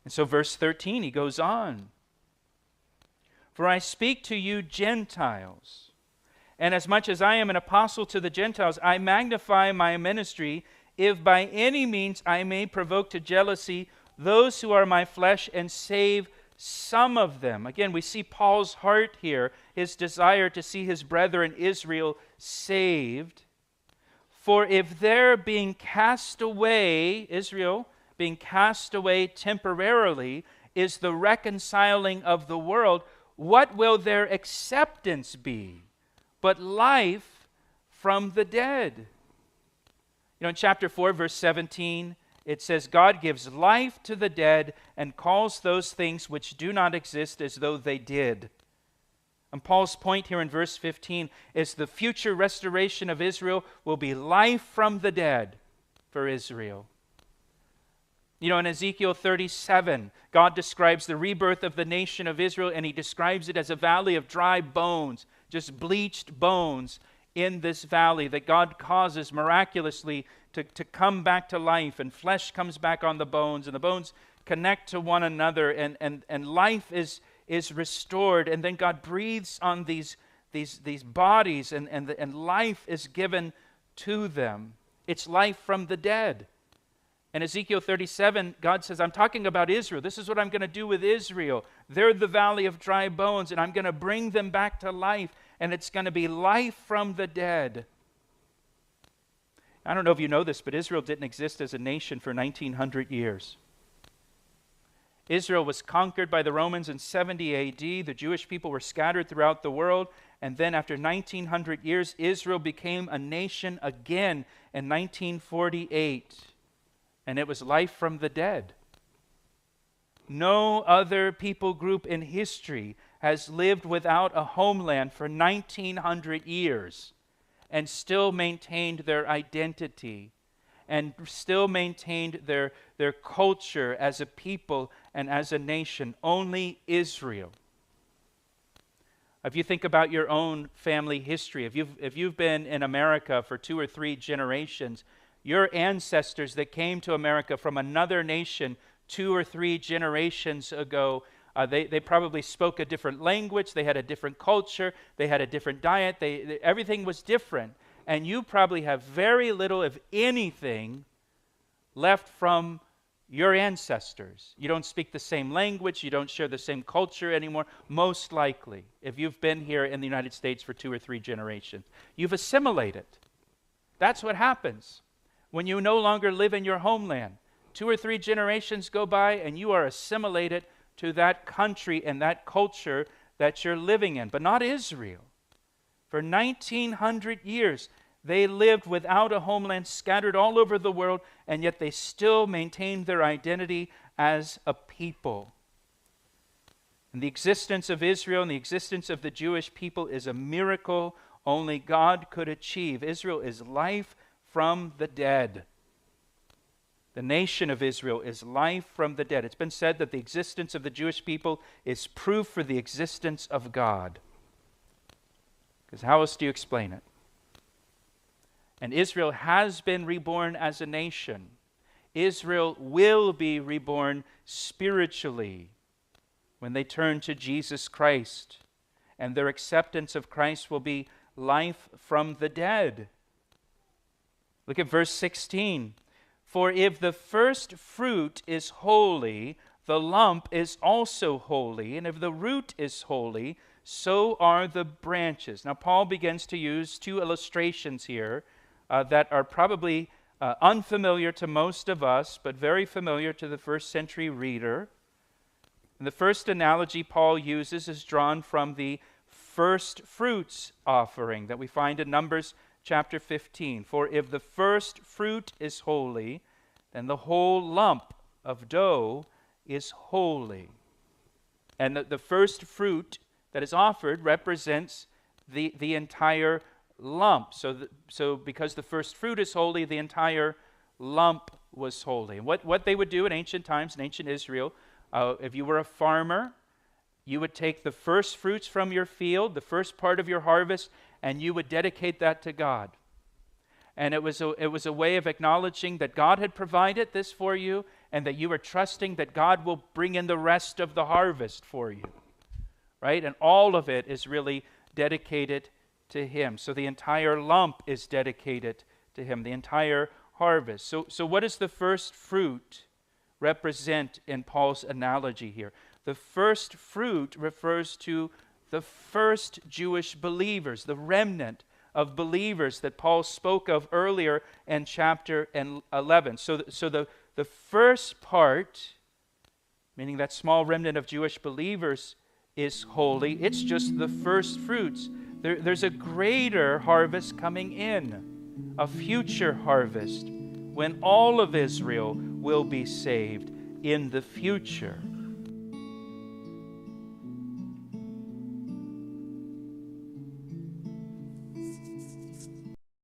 And so verse 13, he goes on. For I speak to you Gentiles, and as much as I am an apostle to the Gentiles, I magnify my ministry, if by any means I may provoke to jealousy those who are my flesh and save some of them. Again, we see Paul's heart here, his desire to see his brethren Israel saved. For if they're being cast away, Israel being cast away temporarily, is the reconciling of the world, what will their acceptance be but life from the dead? You know, in chapter 4, verse 17, it says, God gives life to the dead and calls those things which do not exist as though they did. And Paul's point here in verse 15 is the future restoration of Israel will be life from the dead for Israel. You know, in Ezekiel 37, God describes the rebirth of the nation of Israel, and he describes it as a valley of dry bones, just bleached bones in this valley that God causes miraculously to come back to life, and flesh comes back on the bones, and the bones connect to one another, and life is restored, and then God breathes on these bodies, and life is given to them. It's life from the dead. In Ezekiel 37, God says, I'm talking about Israel. This is what I'm going to do with Israel. They're the valley of dry bones, and I'm going to bring them back to life, and it's going to be life from the dead. I don't know if you know this, but Israel didn't exist as a nation for 1900 years. Israel was conquered by the Romans in 70 AD. The Jewish people were scattered throughout the world. And then after 1900 years, Israel became a nation again in 1948. And it was life from the dead. No other people group in history has lived without a homeland for 1900 years and still maintained their identity and still maintained their culture as a people and as a nation. Only Israel. If you think about your own family history, if you've been in America for 2 or 3 generations, your ancestors that came to America from another nation 2 or 3 generations ago, they probably spoke a different language, they had a different culture, they had a different diet, everything was different. And you probably have very little, if anything, left from your ancestors. You don't speak the same language, you don't share the same culture anymore, most likely, if you've been here in the United States for 2 or 3 generations. You've assimilated. That's what happens when you no longer live in your homeland. 2 or 3 generations go by and you are assimilated to that country and that culture that you're living in. But not Israel. For 1900 years, they lived without a homeland, scattered all over the world, and yet they still maintained their identity as a people. And the existence of Israel and the existence of the Jewish people is a miracle only God could achieve. Israel is life from the dead. The nation of Israel is life from the dead. It's been said that the existence of the Jewish people is proof for the existence of God. Because how else do you explain it? And Israel has been reborn as a nation. Israel will be reborn spiritually when they turn to Jesus Christ. And their acceptance of Christ will be life from the dead. Look at verse 16. For if the first fruit is holy, the lump is also holy, and if the root is holy, so are the branches. Now, Paul begins to use 2 illustrations here that are probably unfamiliar to most of us, but very familiar to the first century reader. And the first analogy Paul uses is drawn from the first fruits offering that we find in Numbers chapter 15. For if the first fruit is holy, then the whole lump of dough is holy. And the first fruit that is offered represents the entire lump. So because the first fruit is holy, the entire lump was holy. And what they would do in ancient times, in ancient Israel, if you were a farmer, you would take the first fruits from your field, the first part of your harvest, and you would dedicate that to God. And it was a way of acknowledging that God had provided this for you, and that you are trusting that God will bring in the rest of the harvest for you, right? And all of it is really dedicated to Him. So the entire lump is dedicated to Him, the entire harvest. So what does the first fruit represent in Paul's analogy here? The first fruit refers to the first Jewish believers, the remnant of believers that Paul spoke of earlier in chapter 11. So the first part, meaning that small remnant of Jewish believers, is holy. It's just the first fruits. There's a greater harvest coming in, a future harvest, when all of Israel will be saved in the future.